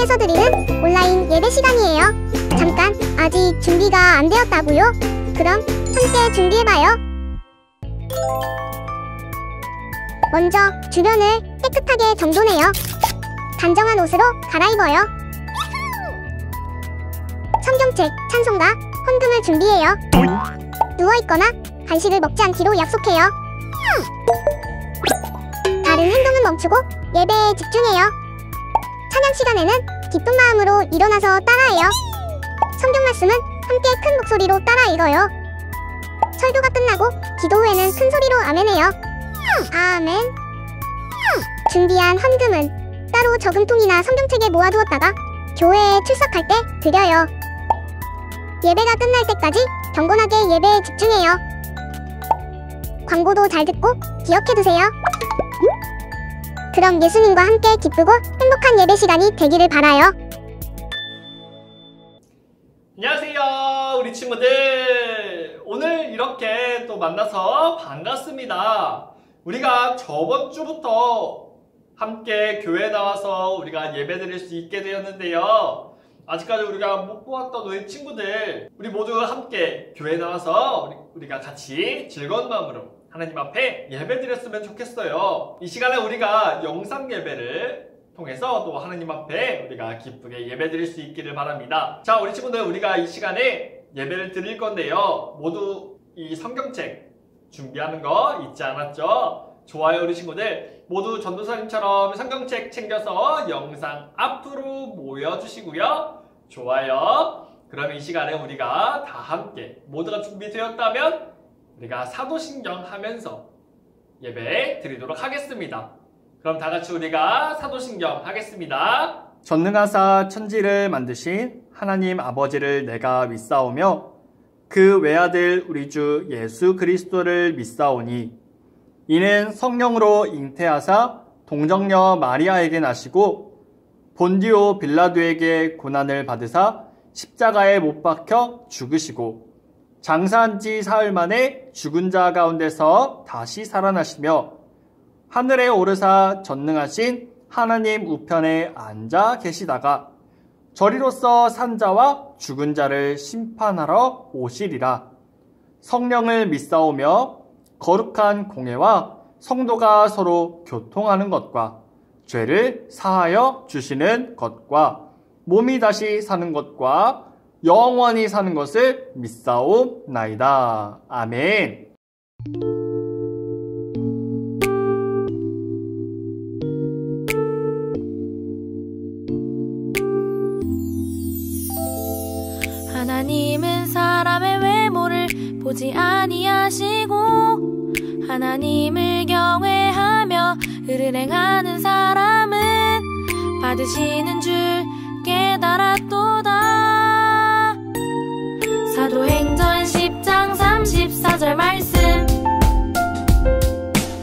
방송에서 드리는 온라인 예배 시간이에요. 잠깐, 아직 준비가 안 되었다고요? 그럼 함께 준비해봐요. 먼저 주변을 깨끗하게 정돈해요. 단정한 옷으로 갈아입어요. 성경책, 찬송가, 헌금을 준비해요. 누워있거나 간식을 먹지 않기로 약속해요. 다른 행동은 멈추고 예배에 집중해요. 찬양 시간에는 기쁜 마음으로 일어나서 따라해요. 성경 말씀은 함께 큰 목소리로 따라 읽어요. 설교가 끝나고 기도 후에는 큰 소리로 아멘해요. 아멘. 준비한 헌금은 따로 저금통이나 성경책에 모아두었다가 교회에 출석할 때 드려요. 예배가 끝날 때까지 경건하게 예배에 집중해요. 광고도 잘 듣고 기억해두세요. 그럼 예수님과 함께 기쁘고 행복한 예배 시간이 되기를 바라요. 안녕하세요, 우리 친구들. 오늘 이렇게 또 만나서 반갑습니다. 우리가 저번 주부터 함께 교회에 나와서 우리가 예배 드릴 수 있게 되었는데요. 아직까지 우리가 못 보았던 우리 친구들, 우리 모두 함께 교회에 나와서 우리가 같이 즐거운 마음으로 하나님 앞에 예배 드렸으면 좋겠어요. 이 시간에 우리가 영상 예배를 통해서 또 하나님 앞에 우리가 기쁘게 예배 드릴 수 있기를 바랍니다. 자, 우리 친구들, 우리가 이 시간에 예배를 드릴 건데요. 모두 이 성경책 준비하는 거 잊지 않았죠? 좋아요, 우리 친구들. 모두 전도사님처럼 성경책 챙겨서 영상 앞으로 모여주시고요. 좋아요. 그럼 이 시간에 우리가 다 함께 모두가 준비되었다면 우리가 사도신경 하면서 예배 드리도록 하겠습니다. 그럼 다 같이 우리가 사도신경 하겠습니다. 전능하사 천지를 만드신 하나님 아버지를 내가 믿사오며 그 외아들 우리 주 예수 그리스도를 믿사오니 이는 성령으로 잉태하사 동정녀 마리아에게 나시고 본디오 빌라도에게 고난을 받으사 십자가에 못 박혀 죽으시고 장사한 지 사흘 만에 죽은 자 가운데서 다시 살아나시며 하늘에 오르사 전능하신 하나님 우편에 앉아 계시다가 저리로서 산 자와 죽은 자를 심판하러 오시리라. 성령을 믿사오며 거룩한 공회와 성도가 서로 교통하는 것과 죄를 사하여 주시는 것과 몸이 다시 사는 것과 영원히 사는 것을 믿사옵나이다. 아멘. 하나님은 사람의 외모를 보지 아니하시고 하나님을 경외하며 의를 행하는 사람은 받으시는 줄 깨달았도다. 사도행전 10장 34절 말씀.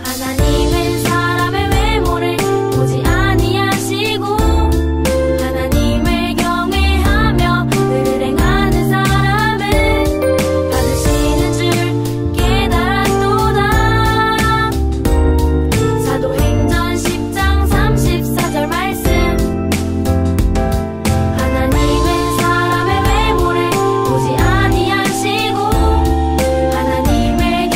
하나님은 사람의 외모를 보지 아니하시고 하나님을 경외하며 의를 행하는 사람은 받으시는 줄 깨달았도다. 사도행전 10장 34절 말씀. 하나님은 사람의 외모를 보지 아니하시고 하나님을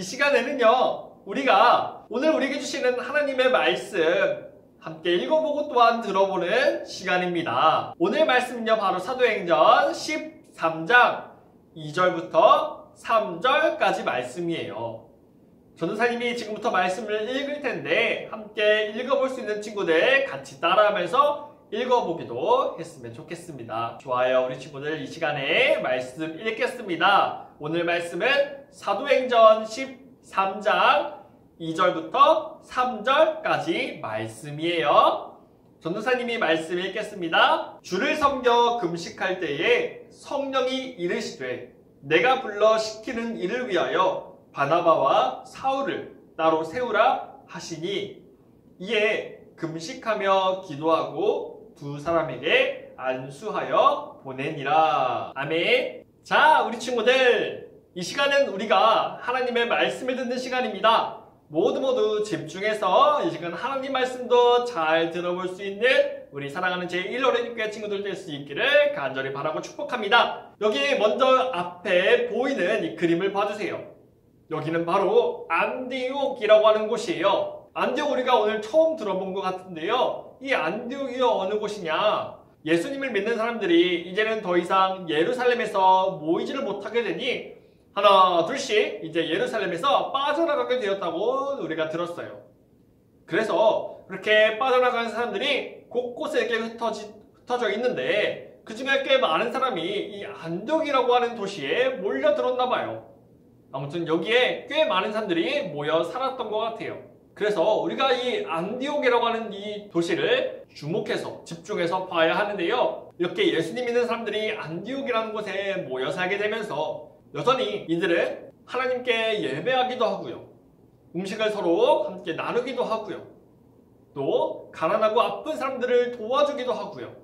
시간에는요, 우리가 오늘 우리에게 주시는 하나님의 말씀 함께 읽어보고 또한 들어보는 시간입니다. 오늘 말씀은요, 바로 사도행전 13장 2절부터 3절까지 말씀이에요. 전도사님이 지금부터 말씀을 읽을 텐데 함께 읽어볼 수 있는 친구들 같이 따라하면서 읽어보기도 했으면 좋겠습니다. 좋아요. 우리 친구들 이 시간에 말씀 읽겠습니다. 오늘 말씀은 사도행전 13장 2절부터 3절까지 말씀이에요. 전도사님이 말씀 읽겠습니다. 주를 섬겨 금식할 때에 성령이 이르시되 내가 불러 시키는 일을 위하여 바나바와 사울을 따로 세우라 하시니 이에 금식하며 기도하고 두 사람에게 안수하여 보내니라. 아멘. 자, 우리 친구들, 이 시간은 우리가 하나님의 말씀을 듣는 시간입니다. 모두 집중해서 이 시간 하나님 말씀도 잘 들어볼 수 있는 우리 사랑하는 제1어린이교회 친구들 될 수 있기를 간절히 바라고 축복합니다. 여기 먼저 앞에 보이는 이 그림을 봐주세요. 여기는 바로 안디옥이라고 하는 곳이에요. 안디옥 우리가 오늘 처음 들어본 것 같은데요. 이 안디옥이 어느 곳이냐? 예수님을 믿는 사람들이 이제는 더 이상 예루살렘에서 모이지를 못하게 되니 하나 둘씩 이제 예루살렘에서 빠져나가게 되었다고 우리가 들었어요. 그래서 그렇게 빠져나가는 사람들이 곳곳에 이렇게 흩어져 있는데 그 중에 꽤 많은 사람이 이 안디옥이라고 하는 도시에 몰려들었나 봐요. 아무튼 여기에 꽤 많은 사람들이 모여 살았던 것 같아요. 그래서 우리가 이 안디옥이라고 하는 이 도시를 주목해서 집중해서 봐야 하는데요. 이렇게 예수님 믿는 사람들이 안디옥이라는 곳에 모여 살게 되면서 여전히 이들은 하나님께 예배하기도 하고요. 음식을 서로 함께 나누기도 하고요. 또 가난하고 아픈 사람들을 도와주기도 하고요.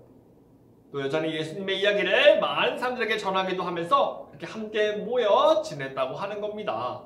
또 여전히 예수님의 이야기를 많은 사람들에게 전하기도 하면서 이렇게 함께 모여 지냈다고 하는 겁니다.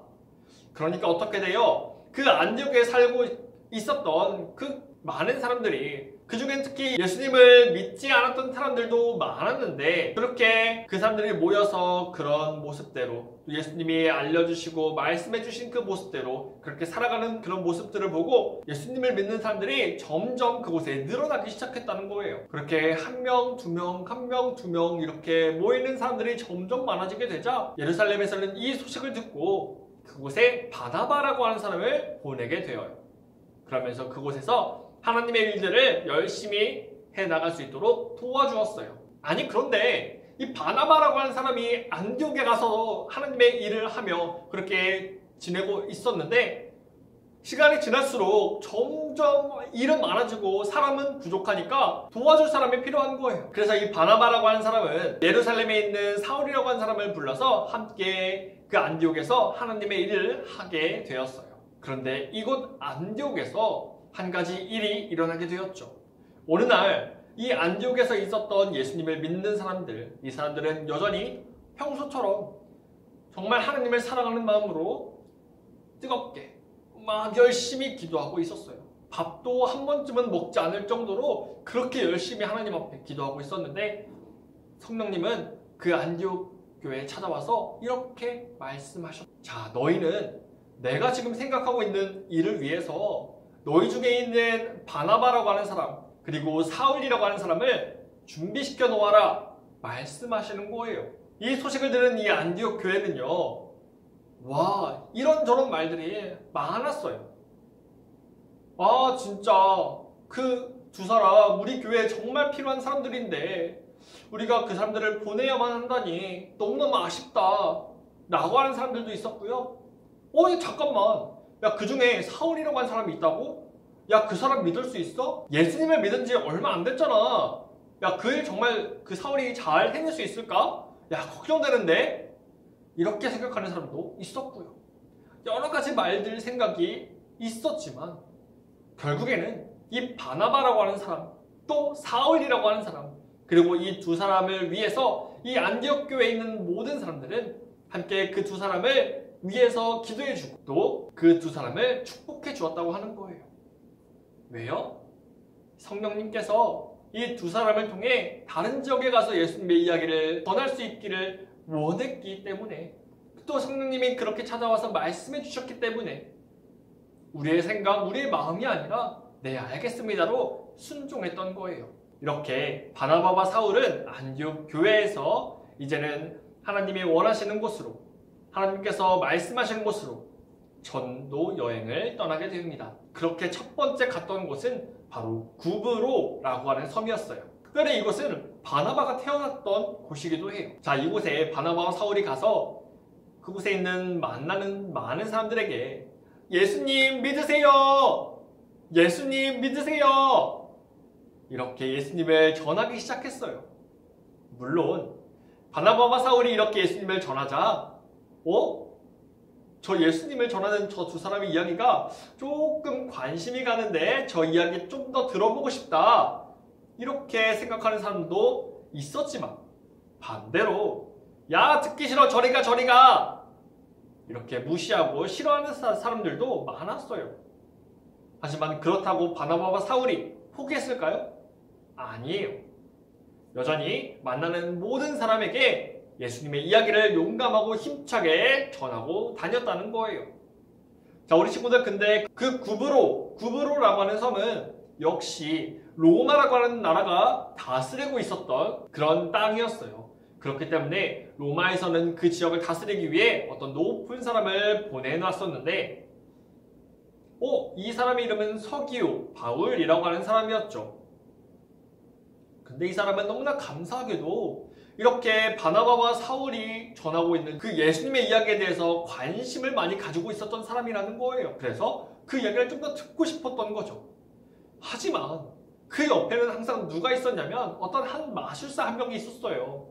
그러니까 어떻게 돼요? 그 안디옥에 살고 있었던 그 많은 사람들이 그중엔 특히 예수님을 믿지 않았던 사람들도 많았는데 그렇게 그 사람들이 모여서 그런 모습대로 예수님이 알려주시고 말씀해주신 그 모습대로 그렇게 살아가는 그런 모습들을 보고 예수님을 믿는 사람들이 점점 그곳에 늘어나기 시작했다는 거예요. 그렇게 한 명, 두 명, 한 명, 두 명 이렇게 모이는 사람들이 점점 많아지게 되자 예루살렘에서는 이 소식을 듣고 그곳에 바나바라고 하는 사람을 보내게 되어요. 그러면서 그곳에서 하나님의 일들을 열심히 해나갈 수 있도록 도와주었어요. 아니 그런데 이 바나바라고 하는 사람이 안디옥에 가서 하나님의 일을 하며 그렇게 지내고 있었는데 시간이 지날수록 점점 일은 많아지고 사람은 부족하니까 도와줄 사람이 필요한 거예요. 그래서 이 바나바라고 하는 사람은 예루살렘에 있는 사울이라고 하는 사람을 불러서 함께 그 안디옥에서 하나님의 일을 하게 되었어요. 그런데 이곳 안디옥에서 한 가지 일이 일어나게 되었죠. 어느 날 이 안디옥에서 있었던 예수님을 믿는 사람들, 이 사람들은 여전히 평소처럼 정말 하나님을 사랑하는 마음으로 뜨겁게 막 열심히 기도하고 있었어요. 밥도 한 번쯤은 먹지 않을 정도로 그렇게 열심히 하나님 앞에 기도하고 있었는데 성령님은 그 안디옥 교회에 찾아와서 이렇게 말씀하셨죠. 자, 너희는 내가 지금 생각하고 있는 일을 위해서 너희 중에 있는 바나바라고 하는 사람 그리고 사울이라고 하는 사람을 준비시켜 놓아라 말씀하시는 거예요. 이 소식을 들은 이 안디옥 교회는요, 와, 이런저런 말들이 많았어요. 아, 진짜 그 두 사람 우리 교회에 정말 필요한 사람들인데 우리가 그 사람들을 보내야만 한다니 너무너무 아쉽다 라고 하는 사람들도 있었고요. 잠깐만, 야, 그 중에 사울이라고 하는 사람이 있다고? 야, 그 사람 믿을 수 있어? 예수님을 믿은 지 얼마 안 됐잖아. 야, 그 일 정말 그 사울이 잘 해낼 수 있을까? 야, 걱정되는데? 이렇게 생각하는 사람도 있었고요. 여러 가지 말들 생각이 있었지만 결국에는 이 바나바라고 하는 사람, 또 사울이라고 하는 사람, 그리고 이 두 사람을 위해서 이 안디옥 교회에 있는 모든 사람들은 함께 그 두 사람을 위해서 기도해주고 또 그 두 사람을 축복해 주었다고 하는 거예요. 왜요? 성령님께서 이 두 사람을 통해 다른 지역에 가서 예수님의 이야기를 전할 수 있기를 원했기 때문에 또 성령님이 그렇게 찾아와서 말씀해 주셨기 때문에 우리의 생각, 우리의 마음이 아니라 네, 알겠습니다로 순종했던 거예요. 이렇게 바나바와 사울은 안디옥 교회에서 이제는 하나님이 원하시는 곳으로, 하나님께서 말씀하시는 곳으로 전도 여행을 떠나게 됩니다. 그렇게 첫 번째 갔던 곳은 바로 구브로라고 하는 섬이었어요. 그런데 이곳은 바나바가 태어났던 곳이기도 해요. 자, 이곳에 바나바와 사울이 가서 그곳에 있는 만나는 많은 사람들에게 예수님 믿으세요! 예수님 믿으세요! 이렇게 예수님을 전하기 시작했어요. 물론 바나바와 사울이 이렇게 예수님을 전하자 저 예수님을 전하는 저 두 사람의 이야기가 조금 관심이 가는데 저 이야기 좀 더 들어보고 싶다. 이렇게 생각하는 사람도 있었지만 반대로 야 듣기 싫어 저리 가 저리 가 이렇게 무시하고 싫어하는 사람들도 많았어요. 하지만 그렇다고 바나바와 사울이 포기했을까요? 아니에요. 여전히 만나는 모든 사람에게 예수님의 이야기를 용감하고 힘차게 전하고 다녔다는 거예요. 자, 우리 친구들 근데 그 구브로라고 하는 섬은 역시 로마라고 하는 나라가 다스리고 있었던 그런 땅이었어요. 그렇기 때문에 로마에서는 그 지역을 다스리기 위해 어떤 높은 사람을 보내놨었는데 이 사람의 이름은 서기오 바울이라고 하는 사람이었죠. 근데 이 사람은 너무나 감사하게도 이렇게 바나바와 사울이 전하고 있는 그 예수님의 이야기에 대해서 관심을 많이 가지고 있었던 사람이라는 거예요. 그래서 그 이야기를 좀 더 듣고 싶었던 거죠. 하지만 그 옆에는 항상 누가 있었냐면 어떤 한 마술사 한 명이 있었어요.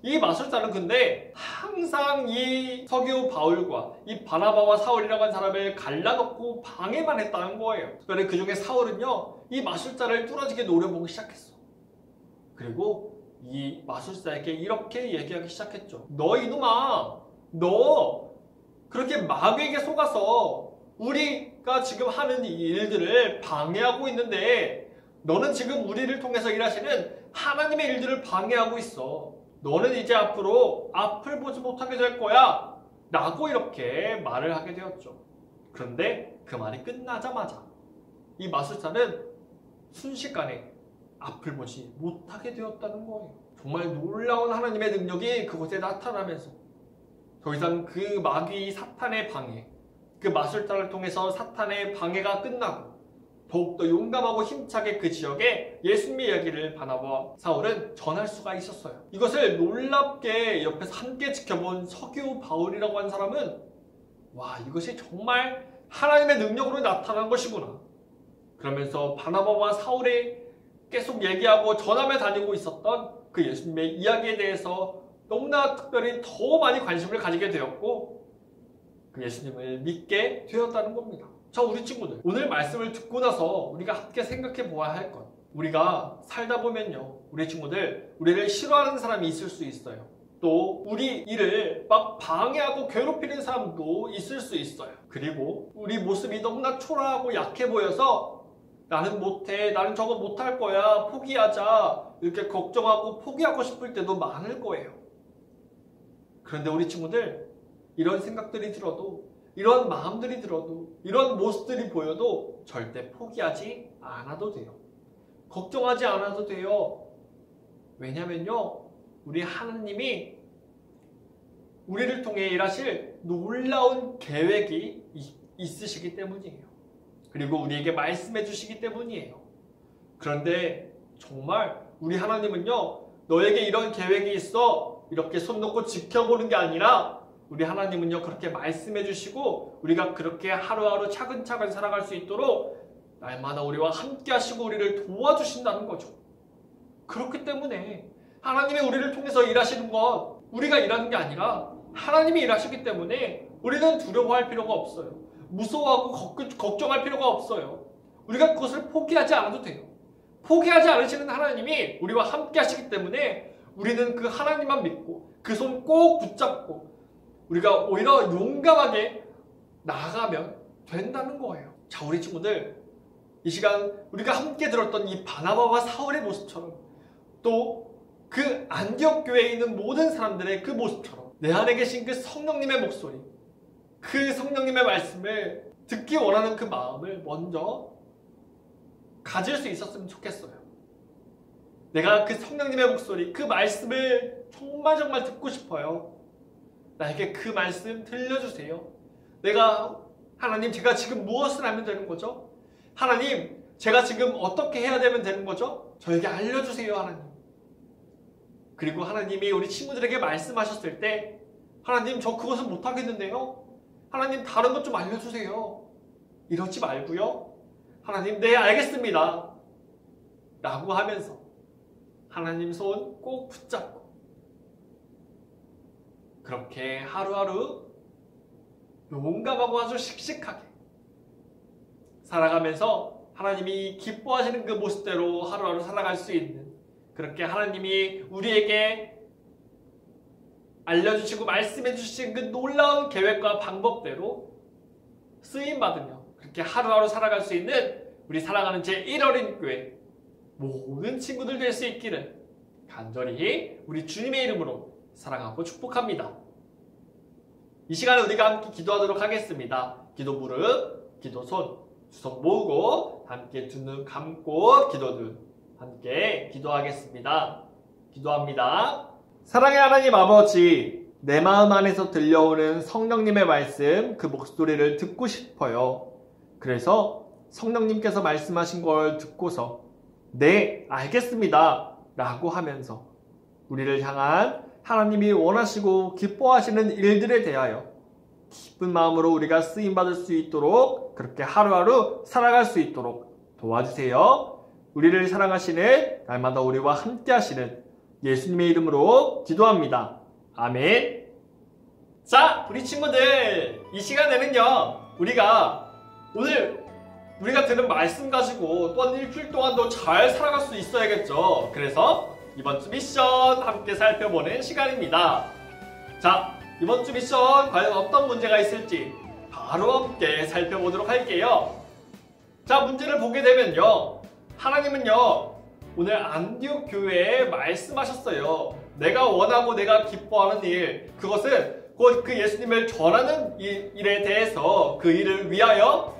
이 마술사는 근데 항상 이 서기오 바울과 이 바나바와 사울이라고 하는 사람을 갈라놓고 방해만 했다는 거예요. 그런데 그 중에 사울은요, 이 마술사를 뚫어지게 노려보기 시작했어. 그리고 이 마술사에게 이렇게 얘기하기 시작했죠. 너 이놈아, 너 그렇게 마귀에게 속아서 우리가 지금 하는 이 일들을 방해하고 있는데 너는 지금 우리를 통해서 일하시는 하나님의 일들을 방해하고 있어. 너는 이제 앞으로 앞을 보지 못하게 될 거야 라고 이렇게 말을 하게 되었죠. 그런데 그 말이 끝나자마자 이 마술사는 순식간에 앞을 보지 못하게 되었다는 거예요. 정말 놀라운 하나님의 능력이 그곳에 나타나면서 더 이상 그 마귀 사탄의 방해, 그 마술사를 통해서 사탄의 방해가 끝나고 더욱더 용감하고 힘차게 그 지역에 예수님의 이야기를 바나바와 사울은 전할 수가 있었어요. 이것을 놀랍게 옆에서 함께 지켜본 서기오 바울이라고 하는 사람은 와, 이것이 정말 하나님의 능력으로 나타난 것이구나. 그러면서 바나바와 사울이 계속 얘기하고 전하며 다니고 있었던 그 예수님의 이야기에 대해서 너무나 특별히 더 많이 관심을 가지게 되었고 그 예수님을 믿게 되었다는 겁니다. 자, 우리 친구들, 오늘 말씀을 듣고 나서 우리가 함께 생각해 보아야 할 것, 우리가 살다 보면요, 우리 친구들, 우리를 싫어하는 사람이 있을 수 있어요. 또 우리 일을 막 방해하고 괴롭히는 사람도 있을 수 있어요. 그리고 우리 모습이 너무나 초라하고 약해 보여서 나는 못해, 나는 저거 못할 거야, 포기하자, 이렇게 걱정하고 포기하고 싶을 때도 많을 거예요. 그런데 우리 친구들, 이런 생각들이 들어도, 이런 마음들이 들어도, 이런 모습들이 보여도 절대 포기하지 않아도 돼요. 걱정하지 않아도 돼요. 왜냐면요, 우리 하나님이 우리를 통해 일하실 놀라운 계획이 있으시기 때문이에요. 그리고 우리에게 말씀해 주시기 때문이에요. 그런데 정말 우리 하나님은요, 너에게 이런 계획이 있어, 이렇게 손 놓고 지켜보는 게 아니라 우리 하나님은요, 그렇게 말씀해 주시고 우리가 그렇게 하루하루 차근차근 살아갈 수 있도록 날마다 우리와 함께 하시고 우리를 도와주신다는 거죠. 그렇기 때문에 하나님이 우리를 통해서 일하시는 것, 우리가 일하는 게 아니라 하나님이 일하시기 때문에 우리는 두려워할 필요가 없어요. 무서워하고 걱정할 필요가 없어요. 우리가 그것을 포기하지 않아도 돼요. 포기하지 않으시는 하나님이 우리와 함께 하시기 때문에 우리는 그 하나님만 믿고 그 손 꼭 붙잡고 우리가 오히려 용감하게 나아가면 된다는 거예요. 자, 우리 친구들, 이 시간 우리가 함께 들었던 이 바나바와 사울의 모습처럼 또 그 안디옥 교회에 있는 모든 사람들의 그 모습처럼 내 안에 계신 그 성령님의 목소리, 그 성령님의 말씀을 듣기 원하는 그 마음을 먼저 가질 수 있었으면 좋겠어요. 내가 그 성령님의 목소리, 그 말씀을 정말 듣고 싶어요. 나에게 그 말씀 들려주세요. 하나님, 제가 지금 무엇을 하면 되는 거죠? 하나님, 제가 지금 어떻게 해야 되면 되는 거죠? 저에게 알려주세요, 하나님. 그리고 하나님이 우리 친구들에게 말씀하셨을 때, 하나님, 저 그것을 못하겠는데요? 하나님, 다른 것 좀 알려주세요. 이러지 말고요. 하나님, 네, 알겠습니다. 라고 하면서 하나님 손 꼭 붙잡고 그렇게 하루하루 용감하고 아주 씩씩하게 살아가면서 하나님이 기뻐하시는 그 모습대로 하루하루 살아갈 수 있는, 그렇게 하나님이 우리에게 알려주시고 말씀해 주신 그 놀라운 계획과 방법대로 쓰임받으며 그렇게 하루하루 살아갈 수 있는 우리 사랑하는 제1어린 교회 모든 친구들 될 수 있기를 간절히 우리 주님의 이름으로 사랑하고 축복합니다. 이 시간에 우리가 함께 기도하도록 하겠습니다. 기도 무릎, 기도 손, 두 손 모으고 함께 두 눈 감고 기도 눈 함께 기도하겠습니다. 기도합니다. 사랑의 하나님 아버지, 내 마음 안에서 들려오는 성령님의 말씀, 그 목소리를 듣고 싶어요. 그래서 성령님께서 말씀하신 걸 듣고서 네, 알겠습니다 라고 하면서 우리를 향한 하나님이 원하시고 기뻐하시는 일들에 대하여 기쁜 마음으로 우리가 쓰임받을 수 있도록, 그렇게 하루하루 살아갈 수 있도록 도와주세요. 우리를 사랑하시는, 날마다 우리와 함께 하시는 예수님의 이름으로 기도합니다. 아멘. 자, 우리 친구들, 이 시간에는요, 오늘 우리가 들은 말씀 가지고 또한 일주일 동안도 잘 살아갈 수 있어야겠죠. 그래서 이번 주 미션 함께 살펴보는 시간입니다. 자, 이번 주 미션 과연 어떤 문제가 있을지 바로 함께 살펴보도록 할게요. 자, 문제를 보게 되면요, 하나님은요 오늘 안디옥 교회에 말씀하셨어요. 내가 원하고 내가 기뻐하는 일, 그것은 곧 그 예수님을 전하는 일에 대해서 그 일을 위하여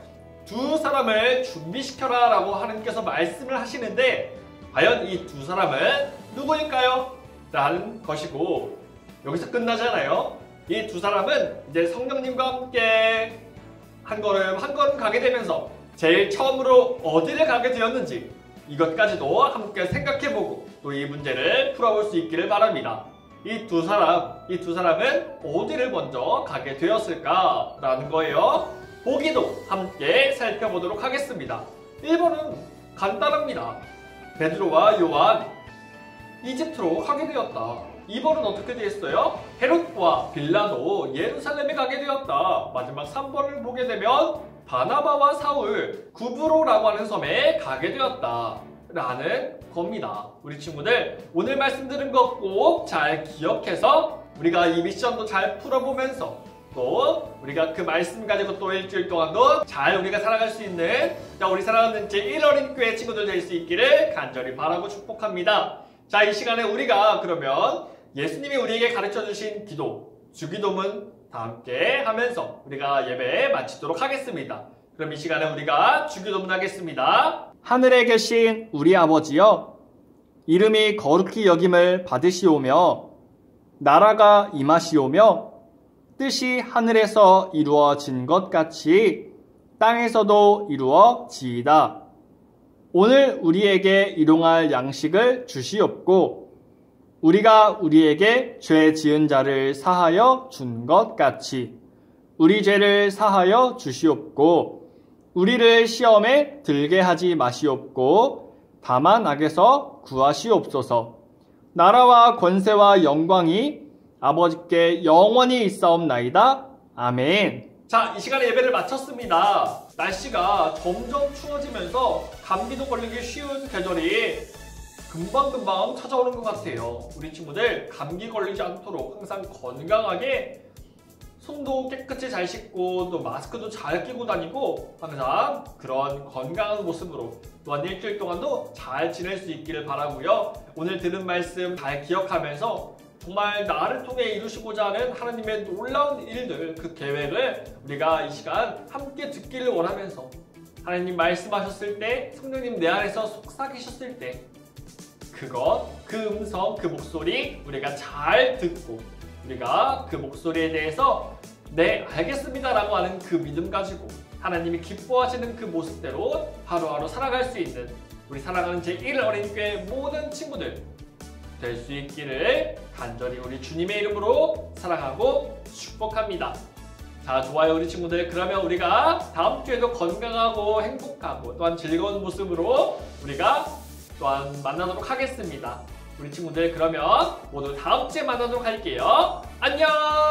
두 사람을 준비시켜라 라고 하나님께서 말씀을 하시는데, 과연 이 두 사람은 누구일까요? 라는 것이고, 여기서 끝나지 않아요. 이 두 사람은 이제 성령님과 함께 한 걸음 한 걸음 가게 되면서 제일 처음으로 어디를 가게 되었는지 이것까지도 함께 생각해보고 또 이 문제를 풀어볼 수 있기를 바랍니다. 이 두 사람은 어디를 먼저 가게 되었을까라는 거예요. 보기도 함께 살펴보도록 하겠습니다. 1번은 간단합니다. 베드로와 요한, 이집트로 가게 되었다. 2번은 어떻게 되었어요? 헤롯과 빌라도 예루살렘에 가게 되었다. 마지막 3번을 보게 되면 바나바와 사울, 구브로라고 하는 섬에 가게 되었다 라는 겁니다. 우리 친구들, 오늘 말씀 들은 거 꼭 잘 기억해서 우리가 이 미션도 잘 풀어보면서 또 우리가 그 말씀 가지고 또 일주일 동안도 잘 우리가 살아갈 수 있는, 우리 사랑하는 제1어린 교회 친구들 될 수 있기를 간절히 바라고 축복합니다. 자, 이 시간에 우리가 그러면 예수님이 우리에게 가르쳐 주신 기도, 주기도문 다 함께 하면서 우리가 예배 마치도록 하겠습니다. 그럼 이 시간에 우리가 주기도문 하겠습니다. 하늘에 계신 우리 아버지여, 이름이 거룩히 여김을 받으시오며 나라가 임하시오며 뜻이 하늘에서 이루어진 것 같이 땅에서도 이루어지이다. 오늘 우리에게 일용할 양식을 주시옵고 우리가 우리에게 죄 지은 자를 사하여 준 것 같이 우리 죄를 사하여 주시옵고 우리를 시험에 들게 하지 마시옵고 다만 악에서 구하시옵소서. 나라와 권세와 영광이 아버지께 영원히 있사옵나이다. 아멘. 자, 이 시간에 예배를 마쳤습니다. 날씨가 점점 추워지면서 감기도 걸리기 쉬운 계절이 금방금방 찾아오는 것 같아요. 우리 친구들 감기 걸리지 않도록 항상 건강하게 손도 깨끗이 잘 씻고 또 마스크도 잘 끼고 다니고 항상 그런 건강한 모습으로 또한 일주일 동안도 잘 지낼 수 있기를 바라고요. 오늘 들은 말씀 잘 기억하면서 정말 나를 통해 이루시고자 하는 하나님의 놀라운 일들, 그 계획을 우리가 이 시간 함께 듣기를 원하면서 하나님 말씀하셨을 때, 성령님 내 안에서 속삭이셨을 때 그것, 그 음성, 그 목소리 우리가 잘 듣고 우리가 그 목소리에 대해서 네, 알겠습니다 라고 하는 그 믿음 가지고 하나님이 기뻐하시는 그 모습대로 하루하루 살아갈 수 있는 우리 사랑하는 제1 어린이교회 모든 친구들 될 수 있기를 간절히 우리 주님의 이름으로 사랑하고 축복합니다. 자, 좋아요 우리 친구들. 그러면 우리가 다음 주에도 건강하고 행복하고 또한 즐거운 모습으로 우리가 또한 만나도록 하겠습니다. 우리 친구들 그러면 모두 다음 주에 만나도록 할게요. 안녕!